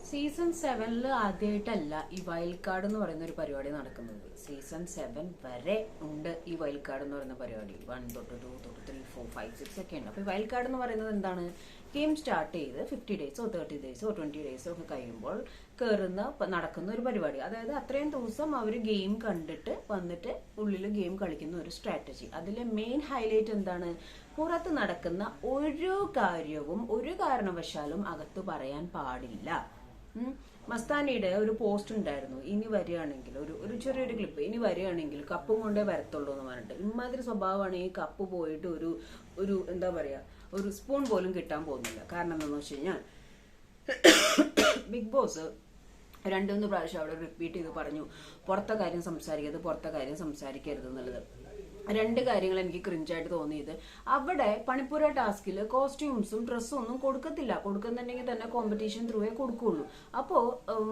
Season 7 ആദ്യമായിട്ടല്ല ഈ wild card എന്ന് പറയുന്ന ഒരു പരിപാടി നടക്കുന്നത്. സീസൺ 7 വരെ ഉണ്ട് ഈ വൈൽഡ് കാർഡ് എന്ന് പറയുന്ന പരിപാടി. 1 തൊട്ട് 2 തൊട്ട് 3 4 5 6 ഒക്കെ ഉണ്ട്. അപ്പൊ ഈ വൈൽഡ് കാർഡ് എന്ന് പറയുന്നത് എന്താണ്? ഗെയിം സ്റ്റാർട്ട് ചെയ്ത് 50 ഡേയ്സോ 30 ഡേയ്സോ 20 ഡേയ്സോ ഒക്കെ കഴിയുമ്പോൾ നടക്കുന്ന ഒരു പരിപാടി. അതായത് അത്രയും ദിവസം അവർ ഗെയിം കണ്ടിട്ട് വന്നിട്ട് ഉള്ളിൽ ഗെയിം കളിക്കുന്ന ഒരു സ്ട്രാറ്റജി. അതിലെ മെയിൻ ഹൈലൈറ്റ് എന്താണ്? പുറത്ത് നടക്കുന്ന ഒരു കാര്യവും ഒരു കാരണവശാലും അകത്ത് പറയാൻ പാടില്ല. മസ്താനിയുടെ ഒരു പോസ്റ്റ് ഉണ്ടായിരുന്നു, ഇനി വരികയാണെങ്കിൽ ഒരു ചെറിയൊരു ക്ലിപ്പ്, ഇനി വരികയാണെങ്കിൽ കപ്പും കൊണ്ടേ വരത്തുള്ളൂ എന്ന് പറഞ്ഞിട്ട്. ഇമാതിരി സ്വഭാവമാണ് ഈ കപ്പ് പോയിട്ട് ഒരു എന്താ പറയാ, ഒരു സ്പൂൺ പോലും കിട്ടാൻ പോകുന്നില്ല. കാരണം എന്താണെന്ന് വെച്ച് കഴിഞ്ഞാൽ ബിഗ് ബോസ് 2-3 പ്രാവശ്യം അവിടെ റിപ്പീറ്റ് ചെയ്ത് പറഞ്ഞു, പുറത്തെ കാര്യം സംസാരിക്കരുത് എന്നുള്ളത്. 2 കാര്യങ്ങൾ എനിക്ക് ക്രിഞ്ചായിട്ട് തോന്നിയത്, അവിടെ പണിപ്പുര ടാസ്കിൽ കോസ്റ്റ്യൂംസും ഡ്രസ്സും ഒന്നും കൊടുക്കുന്നുണ്ടെങ്കിൽ തന്നെ കോമ്പറ്റീഷൻ ത്രൂവേ കൊടുക്കുള്ളൂ. അപ്പോ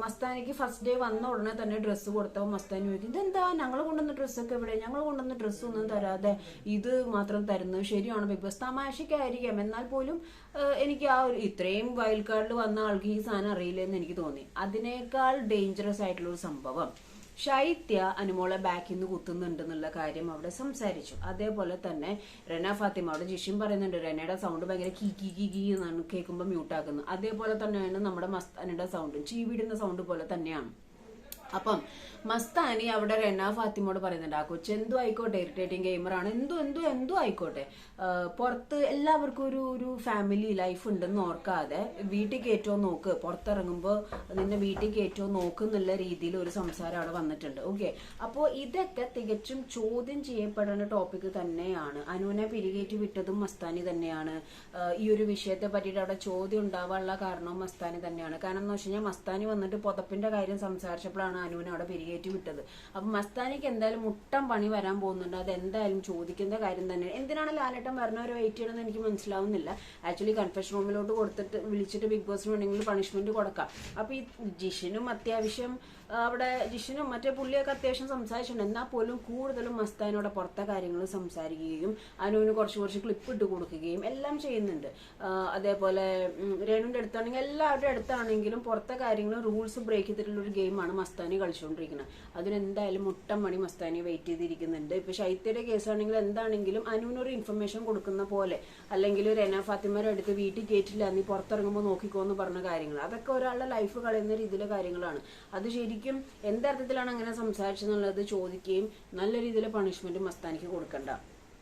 മസ്താനിക്ക് ഫസ്റ്റ് ഡേ വന്ന ഉടനെ തന്നെ ഡ്രസ്സ് കൊടുത്തപ്പോൾ മസ്താനി ചോദിക്കും, ഇതെന്താ ഞങ്ങൾ കൊണ്ടുവന്ന ഡ്രസ്സൊക്കെ എവിടെ? ഞങ്ങൾ കൊണ്ടുവന്ന ഡ്രസ്സൊന്നും തരാതെ ഇത് മാത്രം തരുന്നത് ശരിയാണ്? ബിഗ് ബോസ് തമാശയ്ക്കായിരിക്കാം, എന്നാൽ പോലും എനിക്ക് ആ ഒരു ഇത്രയും വൈൽഡ് കാർഡിൽ വന്ന ആൾക്ക് ഈ സാധനം അറിയില്ലെന്ന് എനിക്ക് തോന്നി. അതിനേക്കാൾ ഡേഞ്ചറസ് ആയിട്ടുള്ള ഒരു സംഭവം, ഷൈത്യ അനുമോളെ ബാക്കിൽ നിന്ന് കുത്തുന്നുണ്ട് എന്നുള്ള കാര്യം അവിടെ സംസാരിച്ചു. അതേപോലെ തന്നെ റെന ഫാത്തിമ, അവിടെ ജിഷിൻ പറയുന്നുണ്ട് റെനയുടെ സൗണ്ട് ഭയങ്കര കീ കീ കീ കീ എന്നാണ് കേൾക്കുമ്പോൾ മ്യൂട്ടാക്കുന്നത്. അതേപോലെ തന്നെയാണ് നമ്മുടെ മസ്താനിയുടെ സൗണ്ട്, ചീവിടുന്ന സൗണ്ട് പോലെ തന്നെയാണ്. അപ്പം മസ്താനി അവിടെ റെന ഫാത്തിമോട് പറയുന്നുണ്ട്, ആ കൊച്ചു എന്തോ ആയിക്കോട്ടെ, ഇറിറ്റേറ്റിംഗ് ഗെയിമറാണ്, എന്തോ ആയിക്കോട്ടെ, പുറത്ത് എല്ലാവർക്കും ഒരു ഫാമിലി ലൈഫ് ഉണ്ടെന്ന് ഓർക്കാതെ വീട്ടിൽ കയറ്റോ നോക്ക്, പുറത്തിറങ്ങുമ്പോൾ നിന്നെ വീട്ടിൽ കയറ്റോ നോക്കുന്നുള്ള രീതിയിൽ ഒരു സംസാരം അവിടെ വന്നിട്ടുണ്ട്. ഓക്കെ, അപ്പോൾ ഇതൊക്കെ തികച്ചും ചോദ്യം ചെയ്യപ്പെടുന്ന ടോപ്പിക് തന്നെയാണ്. അനുവിനെ പിരികേറ്റി വിട്ടതും മസ്താനി തന്നെയാണ്. ഈ ഒരു വിഷയത്തെ പറ്റിയിട്ട് അവിടെ ചോദ്യം ഉണ്ടാവാനുള്ള കാരണവും മസ്താനി തന്നെയാണ്. കാരണം എന്ന് വെച്ച് കഴിഞ്ഞാൽ മസ്താനി വന്നിട്ട് പുതപ്പിന്റെ കാര്യം സംസാരിച്ചപ്പോഴാണ് അനുവിനെ അവിടെ പിരികേറ്റി വിട്ടത്. അപ്പൊ മസ്താനിക്ക് എന്തായാലും മുട്ടം പണി വരാൻ പോകുന്നുണ്ട്. അത് എന്തായാലും ചോദിക്കുന്ന കാര്യം തന്നെയാണ്. എന്തിനാണ് ലാലേട്ടൻ വരണവരെ വെയിറ്റ് ചെയ്യണമെന്ന് എനിക്ക് മനസ്സിലാവുന്നില്ല. ആക്ച്വലി കൺഫെഷൻ റൂമിലോട്ട് വിളിച്ചിട്ട് ബിഗ് ബോസിന് വേണമെങ്കിൽ പണിഷ്മെന്റ് കൊടുക്കാം. അപ്പൊ ഈ ജിഷിനും അത്യാവശ്യം അവിടെ ജിഷിനും മറ്റേ പുള്ളിയൊക്കെ അത്യാവശ്യം സംസാരിച്ചിട്ടുണ്ട്. എന്നാൽ പോലും കൂടുതലും മസ്താനോടെ പുറത്തെ കാര്യങ്ങൾ സംസാരിക്കുകയും അനുവിന് കുറച്ച് ക്ലിപ്പ് ഇട്ട് കൊടുക്കുകയും എല്ലാം ചെയ്യുന്നുണ്ട്. അതേപോലെ രേണുവിന്റെ അടുത്താണെങ്കിൽ എല്ലാവരുടെ അടുത്താണെങ്കിലും പുറത്തെ കാര്യങ്ങൾ റൂൾസ് ബ്രേക്ക് ചെയ്തിട്ടുള്ള ഒരു ഗെയിമാണ് മസ്താനി കളിച്ചുകൊണ്ടിരിക്കുന്നത്. അതിനെന്തായാലും മുട്ടം മണി മസ്താനി വെയിറ്റ് ചെയ്തിരിക്കുന്നുണ്ട്. ഇപ്പൊ ശൈത്യയുടെ കേസാണെങ്കിൽ എന്താണെങ്കിലും അനുവിനൊരു ഇൻഫർമേഷൻ കൊടുക്കുന്ന പോലെ, അല്ലെങ്കിൽ റെന ഫാത്തിമയുടെ അടുത്ത് വീട്ടിൽ കയറ്റില്ല, നീ പുറത്തിറങ്ങുമ്പോൾ നോക്കിക്കോ എന്ന് പറഞ്ഞ കാര്യങ്ങൾ, അതൊക്കെ ഒരാളുടെ ലൈഫ് കളയുന്ന രീതിയിലെ കാര്യങ്ങളാണ്. അത് ശരിക്കും എന്തർത്ഥത്തിലാണ് അങ്ങനെ സംസാരിച്ചെന്നുള്ളത് ചോദിക്കുകയും നല്ല രീതിയിൽ പണിഷ്മെന്റ് മസ്താനിക്ക് കൊടുക്കണ്ട.